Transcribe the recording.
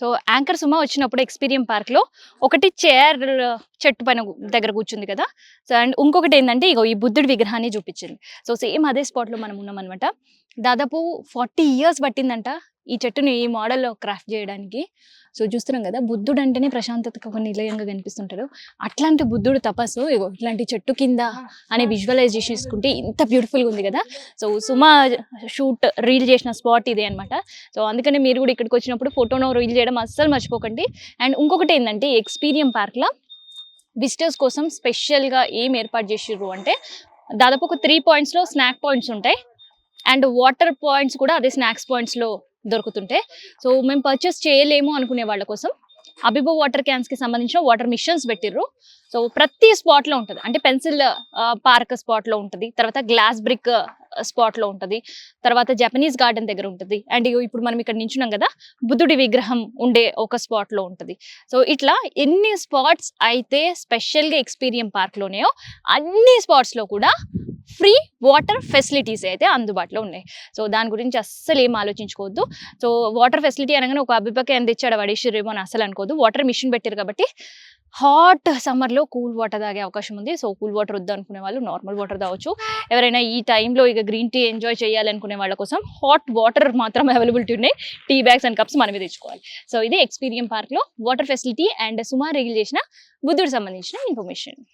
So anchor Suma వచ్చినప్పుడు Experium park లో ఒకటి చైర్ చెట్టు పైన దగ్గర కూర్చుంది కదా. సో అండ్ ఇంకొకటి ఏంటంటే ఇగో ఈ బుద్ధుడి విగ్రహాన్ని చూపించింది. సో సేమ్ అదే స్పాట్ లో మనం ఉన్నాం అనమాట. దాదాపు 40 years పట్టిందంట ఈ చెట్టుని ఈ మోడల్లో క్రాఫ్ట్ చేయడానికి. సో చూస్తున్నాం కదా, బుద్ధుడు అంటేనే ప్రశాంతతకు ఒక నిలయంగా కనిపిస్తుంటాడు. అట్లాంటి బుద్ధుడు తపస్సు ఇగో ఇట్లాంటి చెట్టు కింద అనే విజువలైజేషన్ చేసుకుంటే ఇంత బ్యూటిఫుల్గా ఉంది కదా. సో సుమా షూట్ రీల్ చేసిన స్పాట్ ఇదే అనమాట. సో అందుకనే మీరు కూడా ఇక్కడికి వచ్చినప్పుడు ఫోటోను రీల్ చేయడం అస్సలు మర్చిపోకండి. అండ్ ఇంకొకటి ఏంటంటే ఎక్స్పీరియం పార్క్లో విజిటర్స్ కోసం స్పెషల్గా ఏం ఏర్పాటు చేసిర్రు అంటే దాదాపు ఒక 3 points స్నాక్ పాయింట్స్ ఉంటాయి. అండ్ వాటర్ పాయింట్స్ కూడా అదే స్నాక్స్ పాయింట్స్లో దొరుకుతుంటాయి. సో మేము పర్చేస్ చేయలేము అనుకునే వాళ్ళ కోసం అబిబో వాటర్ క్యాన్స్కి సంబంధించిన వాటర్ మిషన్స్ పెట్టిర్రు. సో ప్రతి స్పాట్లో ఉంటుంది, అంటే పెన్సిల్ పార్క్ స్పాట్లో ఉంటుంది, తర్వాత గ్లాస్ బ్రిక్ స్పాట్లో ఉంటుంది, తర్వాత జపనీస్ గార్డెన్ దగ్గర ఉంటుంది, అండ్ ఇప్పుడు మనం ఇక్కడ నించున్నాం కదా బుద్ధుడి విగ్రహం ఉండే ఒక స్పాట్లో ఉంటుంది. సో ఇట్లా ఎన్ని స్పాట్స్ అయితే స్పెషల్గా ఎక్స్పీరియం పార్క్లోనేయో అన్ని స్పాట్స్లో కూడా ఫ్రీ వాటర్ ఫెసిలిటీస్ అయితే అందుబాటులో ఉన్నాయి. సో దాని గురించి అస్సలు ఏం ఆలోచించుకోవద్దు. సో వాటర్ ఫెసిలిటీ అనగానే ఒక అభిపకి ఎంత ఇచ్చాడు వాడేసిరేమో అని అసలు అనుకోవద్దు. వాటర్ మిషన్ పెట్టారు కాబట్టి హాట్ సమ్మర్లో కూల్ వాటర్ తాగే అవకాశం ఉంది. సో కూల్ వాటర్ వద్దు అనుకునే వాళ్ళు నార్మల్ వాటర్ తాగొచ్చు. ఎవరైనా ఈ టైంలో ఇక గ్రీన్ టీ ఎంజాయ్ చేయాలనుకునే వాళ్ళ కోసం హాట్ వాటర్ మాత్రం అవైలబిలిటీ ఉన్నాయి. టీ బ్యాగ్స్ అండ్ కప్స్ మనమే తెచ్చుకోవాలి. సో ఇది ఎక్స్పీరియం పార్క్లో వాటర్ ఫెసిలిటీ అండ్ సుమారు రిగిల్ చేసిన బుద్ధుడికి సంబంధించిన ఇన్ఫర్మేషన్.